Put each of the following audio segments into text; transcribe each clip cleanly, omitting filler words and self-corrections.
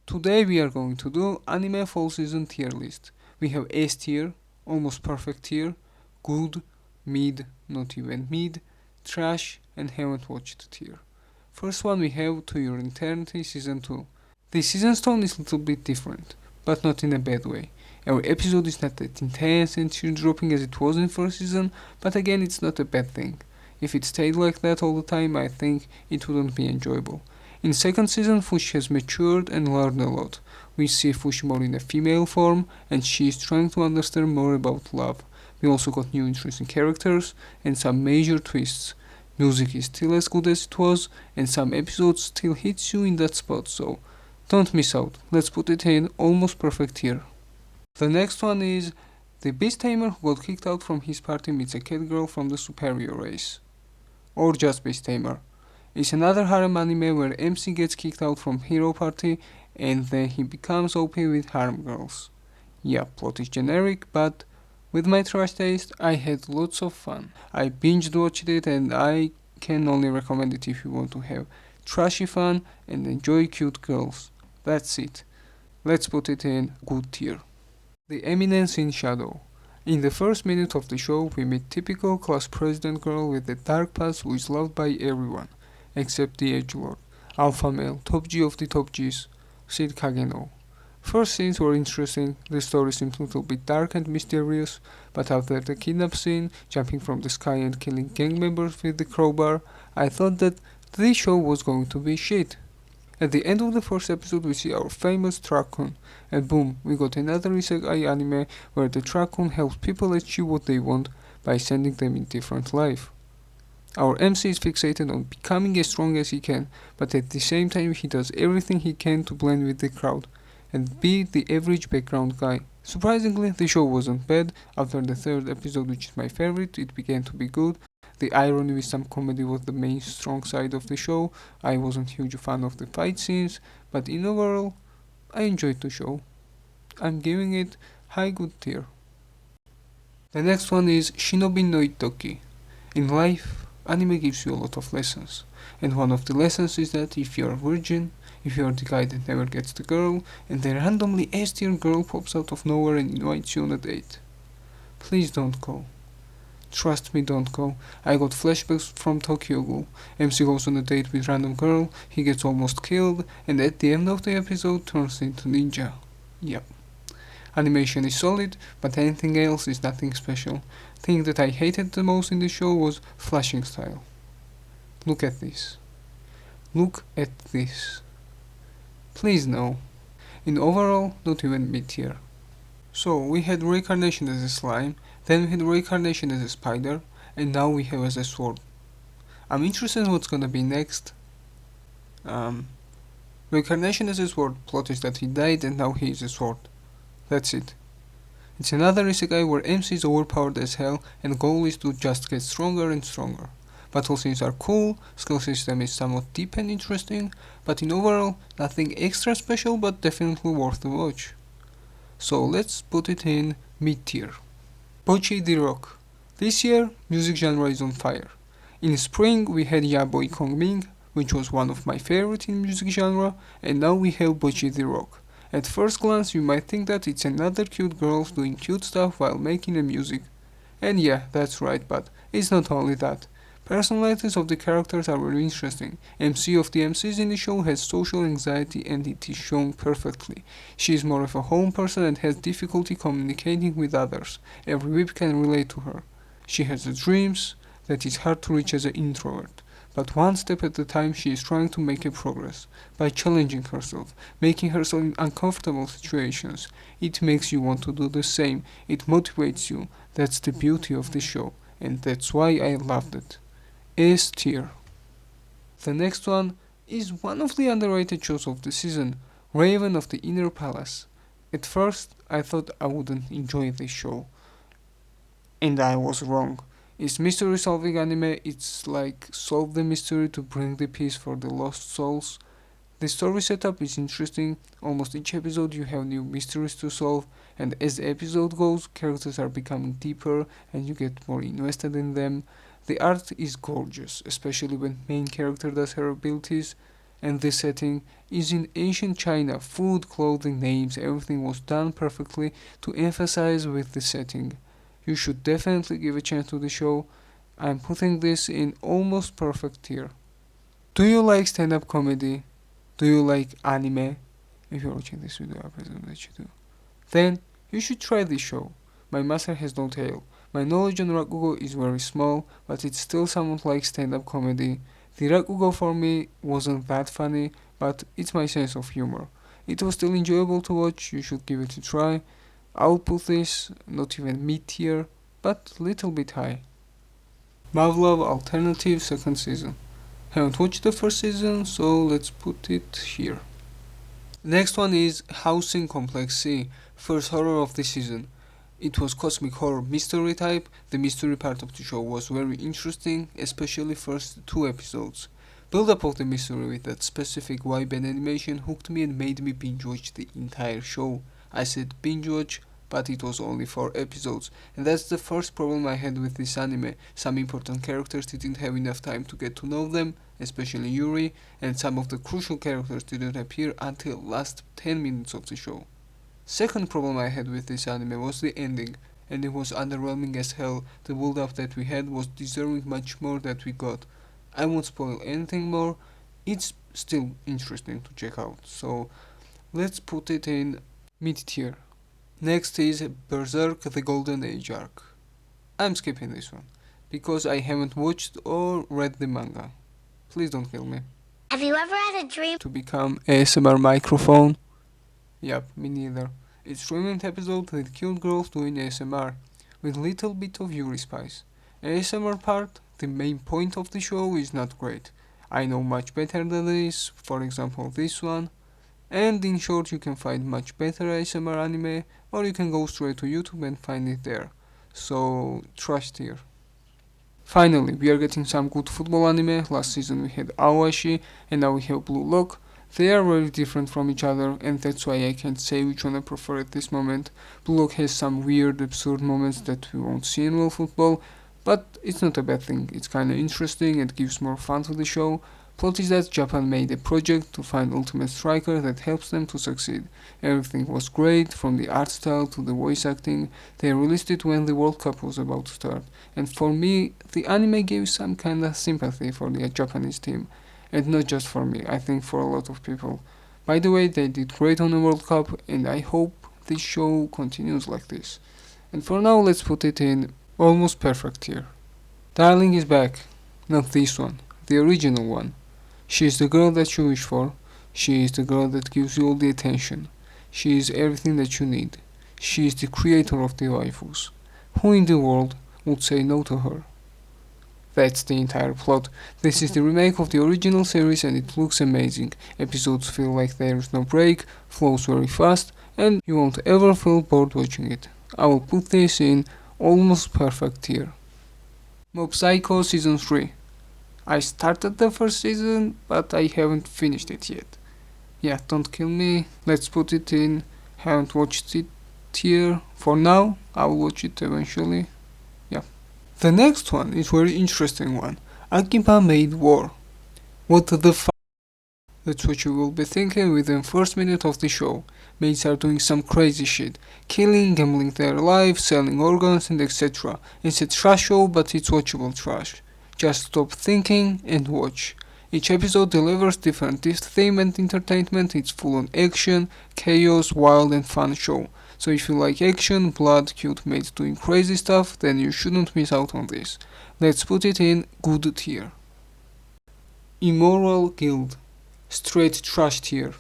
Today we are going to do anime fall season tier list. We have S tier, almost perfect tier, good, mid, not even mid, trash, and haven't watched tier. First one we have To Your Eternity season 2. The season's tone is a little bit different, but not in a bad way. Our episode is not that intense and tear dropping as it was in first season, but again it's not a bad thing. If it stayed like that all the time, I think it wouldn't be enjoyable. In second season, Fushi has matured and learned a lot. We see Fushi more in a female form, and she is trying to understand more about love. We also got new interesting characters and some major twists. Music is still as good as it was, and some episodes still hits you in that spot, so don't miss out. Let's put it in almost perfect here. The next one is the Beast Tamer who got kicked out from his party meets a cat girl from the superior race. Or just Beast Tamer. It's another harem anime where MC gets kicked out from hero party and then he becomes OP with harem girls. Yeah, plot is generic, but with my trash taste, I had lots of fun. I binged watched it and I can only recommend it if you want to have trashy fun and enjoy cute girls. That's it. Let's put it in good tier. The Eminence in Shadow. In the first minute of the show, we meet typical class president girl with a dark past who is loved by everyone, except the edgelord, alpha male, top G of the top Gs, Sid Kageno. First scenes were interesting, the story seemed a little bit dark and mysterious, but after the kidnap scene, jumping from the sky and killing gang members with the crowbar, I thought that this show was going to be shit. At the end of the first episode we see our famous Raccoon, and boom, we got another isekai anime where the Raccoon helps people achieve what they want by sending them in different life. Our MC is fixated on becoming as strong as he can, but at the same time he does everything he can to blend with the crowd and be the average background guy. Surprisingly, the show wasn't bad. After the third episode, which is my favorite, it began to be good. The irony with some comedy was the main strong side of the show. I wasn't a huge fan of the fight scenes, but in overall, I enjoyed the show. I'm giving it high good tier. The next one is Shinobi no Ittoki. In life, anime gives you a lot of lessons, and one of the lessons is that if you're a virgin, if you're the guy that never gets the girl, and the randomly S-tier girl pops out of nowhere and invites you on a date, please don't go. Trust me, don't go. I got flashbacks from Tokyo Ghoul. MC goes on a date with random girl, he gets almost killed, and at the end of the episode turns into ninja. Yep. Animation is solid, but anything else is nothing special. Thing that I hated the most in the show was flashing style. Look at this. Look at this. Please no. In overall, not even mid-tier. So, we had Reincarnation as a slime, then we had Reincarnation as a spider, and now we have as a sword. I'm interested in what's gonna be next. Reincarnation as a sword, plot is that he died and now he is a sword. That's it. It's another isekai where MC is overpowered as hell and goal is to just get stronger and stronger. Battle scenes are cool, skill system is somewhat deep and interesting, but in overall, nothing extra special but definitely worth the watch. So let's put it in mid-tier. Bocchi the Rock. This year, music genre is on fire. In spring we had Ya Boy Kongming, which was one of my favorite in music genre, and now we have Bocchi the Rock. At first glance you might think that it's another cute girl doing cute stuff while making a music. And yeah, that's right, but it's not only that. Personalities of the characters are very interesting. MC of the MCs in the show has social anxiety and it is shown perfectly. She is more of a home person and has difficulty communicating with others. Every whip can relate to her. She has dreams that is hard to reach as an introvert. But one step at a time she is trying to make a progress. By challenging herself, making herself in uncomfortable situations. It makes you want to do the same. It motivates you. That's the beauty of the show. And that's why I loved it. S tier. The next one is one of the underrated shows of the season, Raven of the Inner Palace. At first, I thought I wouldn't enjoy this show. And I was wrong. It's mystery solving anime, it's like solve the mystery to bring the peace for the lost souls. The story setup is interesting, almost each episode you have new mysteries to solve, and as the episode goes, characters are becoming deeper and you get more invested in them. The art is gorgeous, especially when main character does her abilities, And the setting is in ancient China. Food, clothing, names, everything was done perfectly to emphasize with the setting. You should definitely give a chance to the show. I'm putting this in almost perfect tier. Do you like stand-up comedy? Do you like anime? If you're watching this video, I presume that you do. Then you should try this show. My master has no tail. My knowledge on Rakugo is very small, but it's still somewhat like stand-up comedy. The Rakugo for me wasn't that funny, but it's my sense of humor. It was still enjoyable to watch, you should give it a try. I'll put this not even mid-tier, but little bit high. Muv-Luv Alternative second season. Haven't watched the first season, so let's put it here. Next one is Housing Complex C, first horror of the season. It was cosmic horror mystery type. The mystery part of the show was very interesting, especially first 2 episodes. Build up of the mystery with that specific vibe and animation hooked me and made me binge watch the entire show. I said binge watch, but it was only 4 episodes, and that's the first problem I had with this anime. Some important characters didn't have enough time to get to know them, especially Yuri, and some of the crucial characters didn't appear until last 10 minutes of the show. Second problem I had with this anime was the ending, and it was underwhelming as hell. The build up that we had was deserving much more that we got. I won't spoil anything more, it's still interesting to check out, so let's put it in mid tier. Next is Berserk The Golden Age arc. I'm skipping this one, because I haven't watched or read the manga. Please don't kill me. Have you ever had a dream to become ASMR microphone? Yup, me neither. It's 3-minute episode with cute girls doing ASMR, with little bit of Yuri spice. ASMR part, the main point of the show, is not great. I know much better than this, for example this one. And in short, you can find much better ASMR anime, or you can go straight to YouTube and find it there. So, trash tier. Finally, we are getting some good football anime. Last season we had Awashi, and now we have Blue Lock. They are very different from each other, and that's why I can't say which one I prefer at this moment. Blue Lock has some weird, absurd moments that we won't see in real football, but it's not a bad thing. It's kinda interesting and gives more fun to the show. Plot is that Japan made a project to find ultimate striker that helps them to succeed. Everything was great, from the art style to the voice acting. They released it when the World Cup was about to start, and for me, the anime gave some kinda sympathy for the Japanese team. And not just for me, I think for a lot of people. By the way, they did great on the World Cup, and I hope this show continues like this. And for now, let's put it in almost perfect tier. Darling is back. Not this one, the original one. She is the girl that you wish for. She is the girl that gives you all the attention. She is everything that you need. She is the creator of the waifus. Who in the world would say no to her? That's the entire plot. This is the remake of the original series and it looks amazing. Episodes feel like there is no break, flows very fast, and you won't ever feel bored watching it. I will put this in almost perfect tier. Mob Psycho Season 3. I started the first season, but I haven't finished it yet. Yeah, don't kill me. Let's put it in haven't watched it tier. For now, I will watch it eventually. Yeah. The next one is very interesting one. Akiba Maid War. What the f***? That's what you will be thinking within first minute of the show. Maids are doing some crazy shit. Killing, gambling their lives, selling organs and etc. It's a trash show, but it's watchable trash. Just stop thinking and watch. Each episode delivers different theme and entertainment. It's full on action, chaos, wild and fun show. So if you like action, blood, cute maids doing crazy stuff, then you shouldn't miss out on this. Let's put it in good tier. Immoral Guild. Straight trash tier.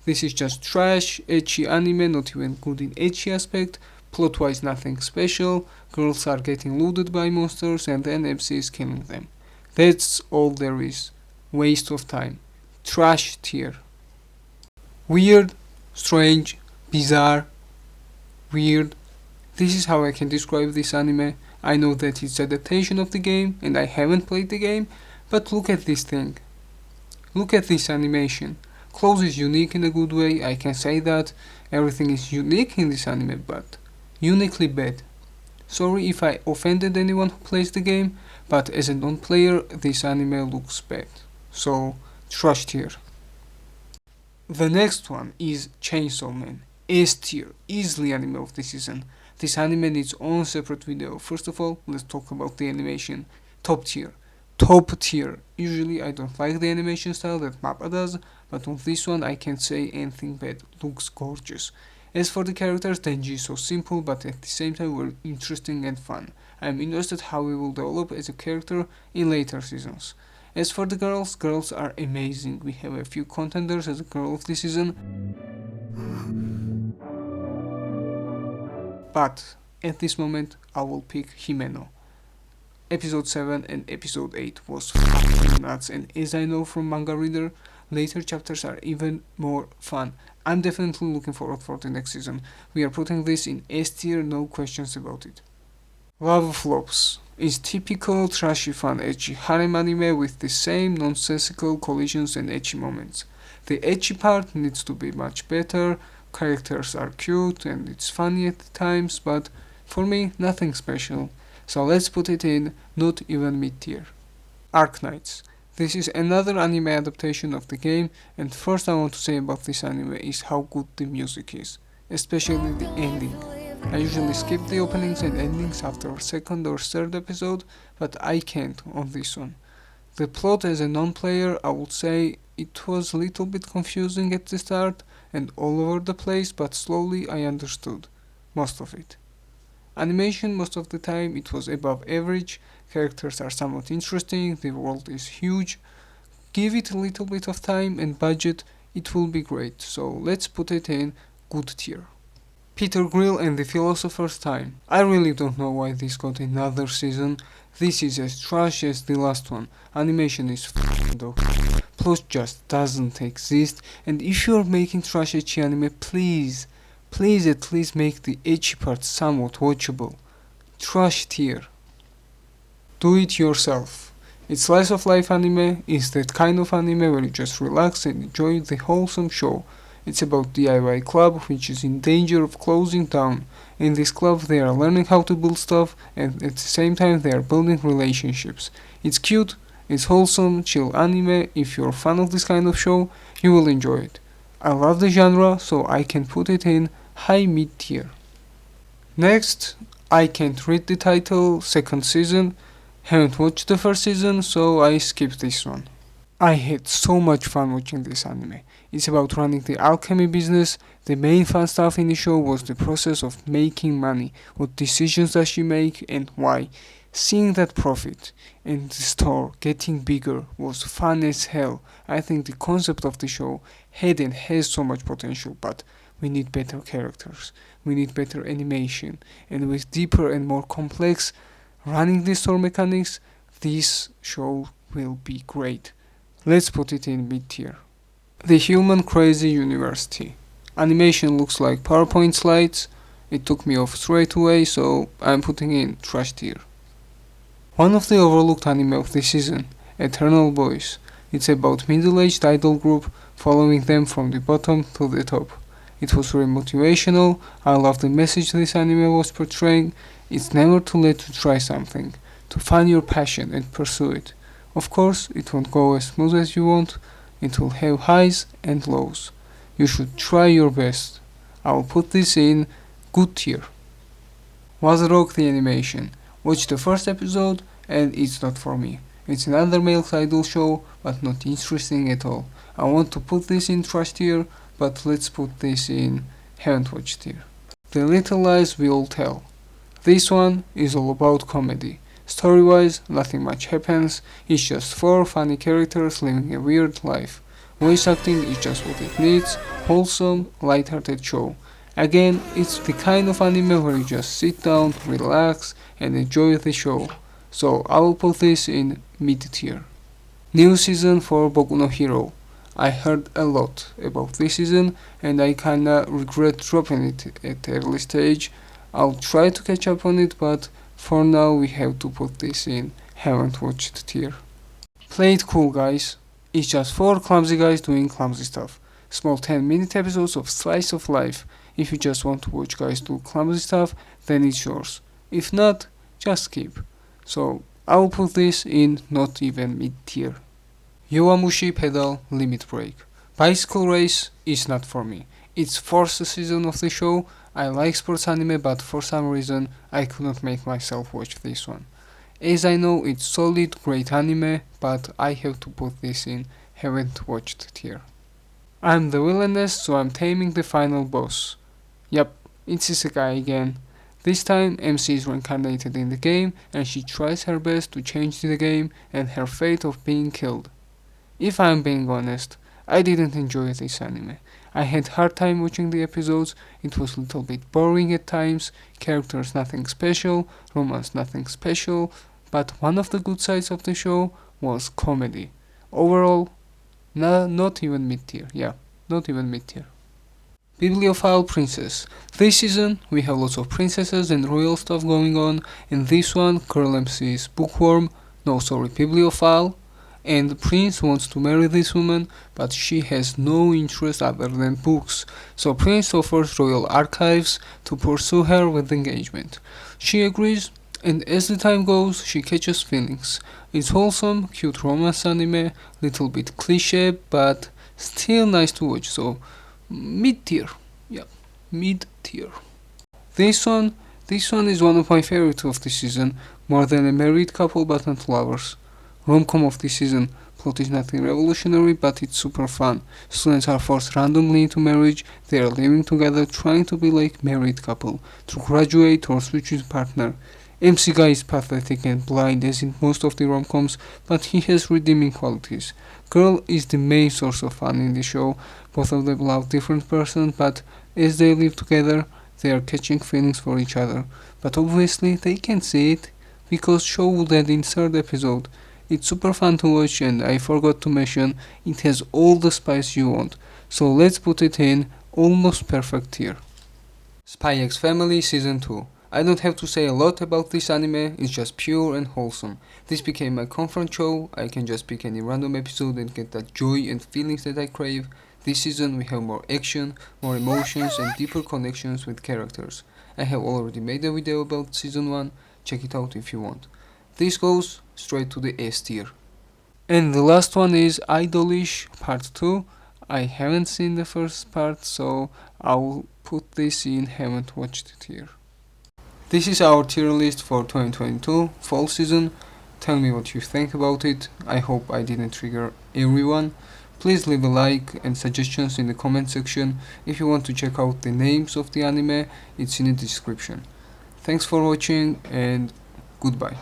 This is just trash, ecchi anime, not even good in ecchi aspect. Plot-wise nothing special, girls are getting looted by monsters and then MC is killing them. That's all there is. Waste of time. Trash tier. Weird, strange, bizarre, weird. This is how I can describe this anime. I know that it's adaptation of the game and I haven't played the game, but look at this thing. Look at this animation. Clothes is unique in a good way, I can say that. Everything is unique in this anime, but uniquely bad. Sorry if I offended anyone who plays the game, but as a non-player, this anime looks bad. So, trash tier. The next one is Chainsaw Man, S tier, easily anime of the season. This anime needs own separate video. First of all, let's talk about the animation. Top tier. Top tier. Usually I don't like the animation style that Mappa does, but on this one I can't say anything bad. Looks gorgeous. As for the characters, Denji is so simple but at the same time very interesting and fun. I am interested how he will develop as a character in later seasons. As for the girls, girls are amazing. We have a few contenders as a girl of the season. But at this moment I will pick Himeno. Episode 7 and episode 8 was fucking nuts, and as I know from manga reader, later chapters are even more fun. I'm definitely looking forward for the next season. We are putting this in S tier, no questions about it. Love Flops is typical trashy fun ecchi harem anime with the same nonsensical collisions and ecchi moments. The ecchi part needs to be much better, characters are cute and it's funny at times, but for me nothing special. So let's put it in not even mid tier. Arknights. This is another anime adaptation of the game, and first I want to say about this anime is how good the music is, especially the ending. I usually skip the openings and endings after second or third episode, but I can't on this one. The plot as a non-player, I would say it was a little bit confusing at the start and all over the place, but slowly I understood most of it. Animation, most of the time it was above average, characters are somewhat interesting, the world is huge. Give it a little bit of time and budget, it will be great, so let's put it in good tier. Peter Grill and the Philosopher's Time. I really don't know why this got another season. This is as trash as the last one. Animation is f***ing dog. Plot just doesn't exist, and if you're making trash ecchi anime, please at least make the ecchi part somewhat watchable. Trash tier. Do it yourself. It's slice of life anime, is that kind of anime where you just relax and enjoy the wholesome show. It's about DIY club which is in danger of closing down. In this club they are learning how to build stuff and at the same time they are building relationships. It's cute, it's wholesome, chill anime. If you're a fan of this kind of show, you will enjoy it. I love the genre, so I can put it in high mid tier. Next, I can't read the title, second season. Haven't watched the first season, so I skipped this one. I had so much fun watching this anime. It's about running the alchemy business. The main fun stuff in the show was the process of making money, what decisions does she make and why. Seeing that profit and the store getting bigger was fun as hell. I think the concept of the show had and has so much potential, but we need better characters, we need better animation, and with deeper and more complex running the store mechanics, this show will be great. Let's put it in mid tier. The Human Crazy University. Animation looks like PowerPoint slides. It took me off straight away, so I'm putting in trash tier. One of the overlooked anime of this season, Eternal Boys. It's about middle-aged idol group following them from the bottom to the top. It was very motivational. I love the message this anime was portraying. It's never too late to try something, to find your passion and pursue it. Of course, it won't go as smooth as you want. It will have highs and lows. You should try your best. I will put this in good tier. Vazzrock The Animation. Watch the first episode and it's not for me. It's another male idol show, but not interesting at all. I want to put this in trash tier, but let's put this in haven't watched tier. The Little Lies We All Tell. This one is all about comedy. Story-wise, nothing much happens, it's just 4 funny characters living a weird life. Voice acting is just what it needs, wholesome, light-hearted show. Again, it's the kind of anime where you just sit down, relax, and enjoy the show. So I will put this in mid-tier. New season for Boku no Hero. I heard a lot about this season, and I kinda regret dropping it at the early stage. I'll try to catch up on it, but for now we have to put this in haven't watched tier. Play it cool, guys. It's just 4 clumsy guys doing clumsy stuff. Small 10-minute episodes of slice of life. If you just want to watch guys do clumsy stuff, then it's yours. If not, just skip. So I will put this in not even mid tier. Yowamushi Pedal Limit Break. Bicycle Race is not for me. It's first season of the show. I like sports anime, but for some reason I could not make myself watch this one. As I know, it's solid, great anime, but I have to put this in, haven't watched it here. I'm the Villainess, so I'm taming the final boss. Yup, it's Isekai again. This time MC is reincarnated in the game and she tries her best to change the game and her fate of being killed. If I'm being honest, I didn't enjoy this anime. I had hard time watching the episodes, it was a little bit boring at times, characters nothing special, romance nothing special, but one of the good sides of the show was comedy. Overall, not even mid-tier, not even mid-tier. Bibliophile Princess. This season we have lots of princesses and royal stuff going on. In this one, Girl MC is Bibliophile, and the prince wants to marry this woman, but she has no interest other than books, so Prince offers royal archives to pursue her with engagement. She agrees, and as the time goes, she catches feelings. It's wholesome, cute romance anime, little bit cliche, but still nice to watch, so mid-tier. Mid-tier. This one is one of my favorites of this season, more than a married couple but not lovers. Rom-com of this season. Plot is nothing revolutionary, but it's super fun. Students are forced randomly into marriage, they are living together trying to be like married couple, to graduate or switch with partner. MC guy is pathetic and blind as in most of the rom-coms, but he has redeeming qualities. Girl is the main source of fun in the show. Both of them love different persons, but as they live together, they are catching feelings for each other. But obviously they can't see it, because show will end in third episode. It's super fun to watch, and I forgot to mention, it has all the spice you want. So let's put it in almost perfect tier. Spy X Family Season 2. I don't have to say a lot about this anime, it's just pure and wholesome. This became my comfort show, I can just pick any random episode and get that joy and feelings that I crave. This season we have more action, more emotions and deeper connections with characters. I have already made a video about season 1, check it out if you want. This goes straight to the S tier. And the last one is Idolish Part 2. I haven't seen the first part, so I'll put this in haven't watched it here. This is our tier list for 2022 fall season. Tell me what you think about it. I hope I didn't trigger everyone. Please leave a like and suggestions in the comment section. If you want to check out the names of the anime, it's in the description. Thanks for watching and goodbye.